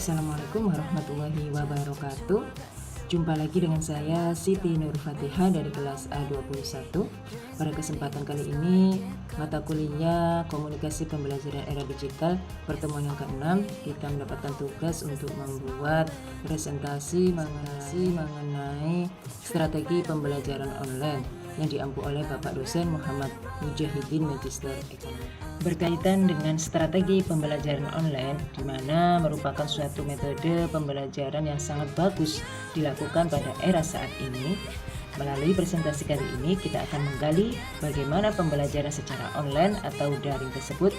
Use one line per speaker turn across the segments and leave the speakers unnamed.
Assalamualaikum warahmatullahi wabarakatuh. Jumpa lagi dengan saya Siti Nur Fatihah dari kelas A21. Pada kesempatan kali ini mata kuliah Komunikasi Pembelajaran Era Digital pertemuan yang ke-6, kita mendapatkan tugas untuk membuat presentasi mengenai strategi pembelajaran online yang diampu oleh Bapak dosen Muhammad Mujahidin, Magister Ekonomi. Berkaitan dengan strategi pembelajaran online, di mana merupakan suatu metode pembelajaran yang sangat bagus dilakukan pada era saat ini. Melalui presentasi kali ini, kita akan menggali bagaimana pembelajaran secara online atau daring tersebut.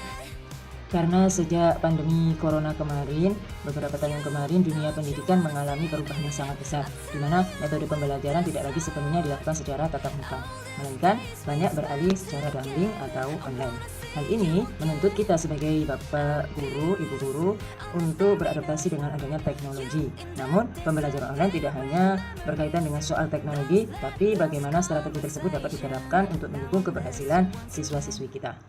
Karena sejak pandemi corona kemarin, beberapa tahun kemarin dunia pendidikan mengalami perubahan yang sangat besar, di mana metode pembelajaran tidak lagi sepenuhnya dilakukan secara tatap muka, melainkan banyak beralih secara daring atau online. Hal ini menuntut kita sebagai bapak guru, ibu guru untuk beradaptasi dengan adanya teknologi. Namun, pembelajaran online tidak hanya berkaitan dengan soal teknologi, tapi bagaimana strategi tersebut dapat diterapkan untuk mendukung keberhasilan siswa-siswi kita.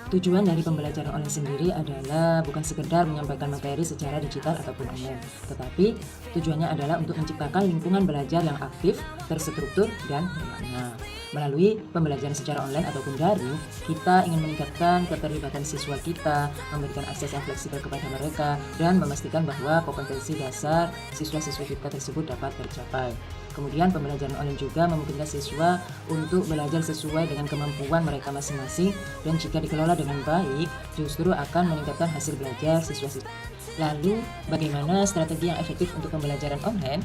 Tujuan dari pembelajaran online sendiri adalah bukan sekedar menyampaikan materi secara digital ataupun online, tetapi tujuannya adalah untuk menciptakan lingkungan belajar yang aktif, terstruktur, dan bermakna. Melalui pembelajaran secara online ataupun daring, kita ingin meningkatkan keterlibatan siswa kita, memberikan akses yang fleksibel kepada mereka, dan memastikan bahwa kompetensi dasar siswa-siswi kita tersebut dapat tercapai. Kemudian pembelajaran online juga memungkinkan siswa untuk belajar sesuai dengan kemampuan mereka masing-masing, dan jika dikelola dengan baik justru akan meningkatkan hasil belajar siswa-siswa. Lalu bagaimana strategi yang efektif untuk pembelajaran online?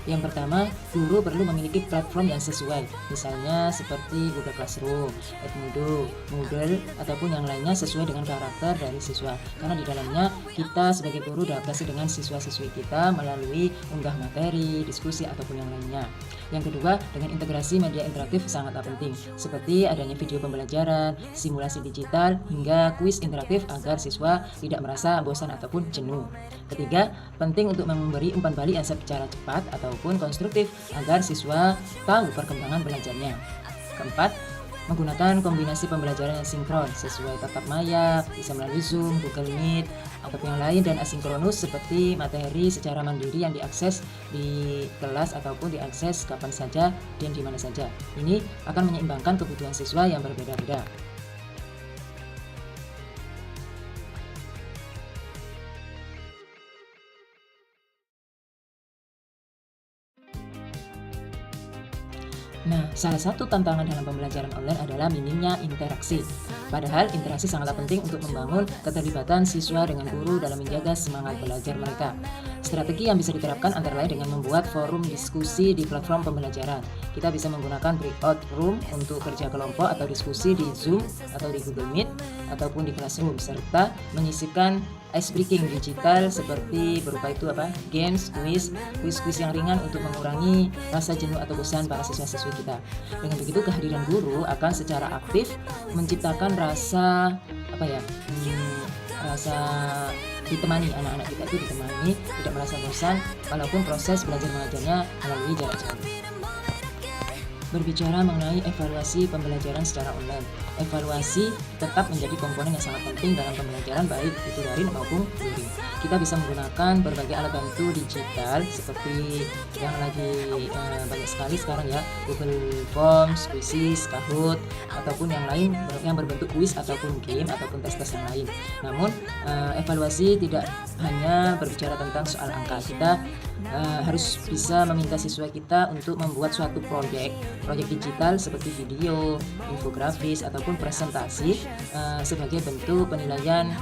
Yang pertama, guru perlu memiliki platform yang sesuai, misalnya seperti Google Classroom, Edmodo, Moodle, ataupun yang lainnya sesuai dengan karakter dari siswa. Karena di dalamnya kita sebagai guru beradaptasi dengan siswa-siswi kita melalui unggah materi, diskusi, ataupun yang lainnya. Yang kedua, dengan integrasi media interaktif sangatlah penting, seperti adanya video pembelajaran, simulasi digital, hingga kuis interaktif agar siswa tidak merasa bosan ataupun jenuh. Ketiga, penting untuk memberi umpan balik yang secara cepat ataupun konstruktif agar siswa tahu perkembangan belajarnya. Keempat, menggunakan kombinasi pembelajaran yang sinkron sesuai tatap maya, bisa melalui Zoom, Google Meet, ataupun yang lain, dan asinkronus seperti materi secara mandiri yang diakses di kelas ataupun diakses kapan saja dan di mana saja. Ini akan menyeimbangkan kebutuhan siswa yang berbeda-beda. Nah, salah satu tantangan dalam pembelajaran online adalah minimnya interaksi. Padahal interaksi sangatlah penting untuk membangun keterlibatan siswa dengan guru dalam menjaga semangat belajar mereka. Strategi yang bisa diterapkan antara lain dengan membuat forum diskusi di platform pembelajaran. Kita bisa menggunakan breakout room untuk kerja kelompok atau diskusi di Zoom atau di Google Meet ataupun di Classroom, serta menyisipkan ice breaking digital seperti berupa games, kuis yang ringan untuk mengurangi rasa jenuh atau bosan para siswa-siswi kita. Dengan begitu kehadiran guru akan secara aktif menciptakan rasa rasa ditemani, anak-anak kita itu ditemani, tidak merasa bosan walaupun proses belajar mengajarnya melalui jarak jauh. Berbicara mengenai evaluasi pembelajaran secara online, evaluasi tetap menjadi komponen yang sangat penting dalam pembelajaran baik itu daring maupun luring. Kita bisa menggunakan berbagai alat bantu digital seperti yang lagi banyak sekali sekarang ya, Google Forms, Quizzes, Kahoot, ataupun yang lain yang berbentuk kuis ataupun game ataupun tes-tes yang lain. Namun evaluasi tidak hanya berbicara tentang soal angka. Kita harus bisa meminta siswa kita untuk membuat suatu proyek digital seperti video, infografis, ataupun presentasi sebagai bentuk penilaian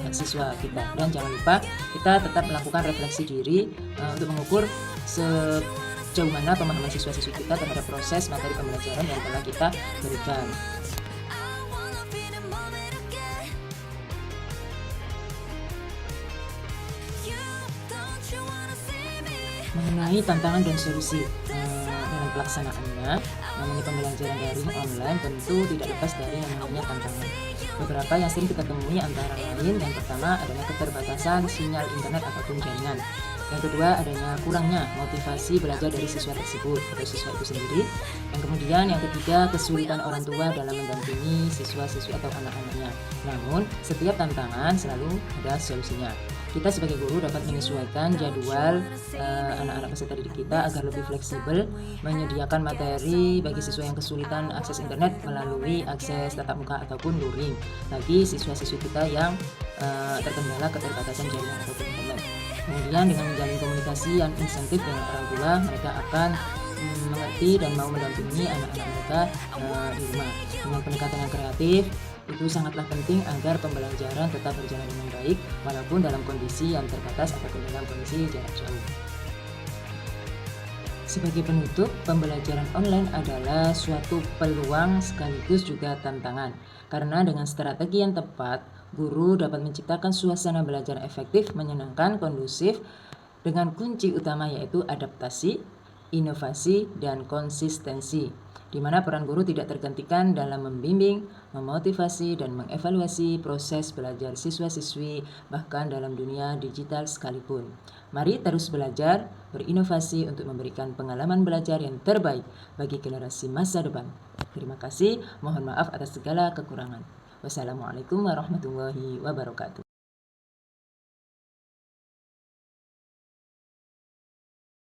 siswa kita. Dan jangan lupa kita tetap melakukan refleksi diri untuk mengukur sejauh mana pemahaman siswa-siswi kita terhadap proses materi pembelajaran yang telah kita berikan. Mengenai tantangan dan solusi dalam pelaksanaannya, namanya pembelajaran daring online tentu tidak lepas dari namanya tantangan. Beberapa yang sering kita temui antara lain, yang pertama adalah keterbatasan sinyal internet ataupun jaringan. Yang kedua, adanya kurangnya motivasi belajar dari siswa tersebut atau siswa itu sendiri. Yang kemudian yang ketiga, kesulitan orang tua dalam mendampingi siswa-siswi atau anak-anaknya. Namun, setiap tantangan selalu ada solusinya. Kita sebagai guru dapat menyesuaikan jadwal anak-anak peserta didik kita agar lebih fleksibel, menyediakan materi bagi siswa yang kesulitan akses internet melalui akses tatap muka ataupun luring, bagi siswa-siswi kita yang terkendala keterbatasan jaringan ataupun internet. Kemudian dengan menjalin komunikasi yang insentif dengan orang tua, mereka akan mengerti dan mau mendampingi anak-anak mereka di rumah. Dengan pendekatan yang kreatif, itu sangatlah penting agar pembelajaran tetap berjalan dengan baik walaupun dalam kondisi yang terbatas ataupun dalam kondisi jarak jauh. Sebagai penutup, pembelajaran online adalah suatu peluang sekaligus juga tantangan. Karena dengan strategi yang tepat, guru dapat menciptakan suasana belajar efektif, menyenangkan, kondusif, dengan kunci utama yaitu adaptasi, inovasi, dan konsistensi, di mana peran guru tidak tergantikan dalam membimbing, memotivasi, dan mengevaluasi proses belajar siswa-siswi bahkan dalam dunia digital sekalipun. Mari terus belajar, berinovasi untuk memberikan pengalaman belajar yang terbaik bagi generasi masa depan. Terima kasih, mohon maaf atas segala kekurangan. Wassalamualaikum warahmatullahi wabarakatuh.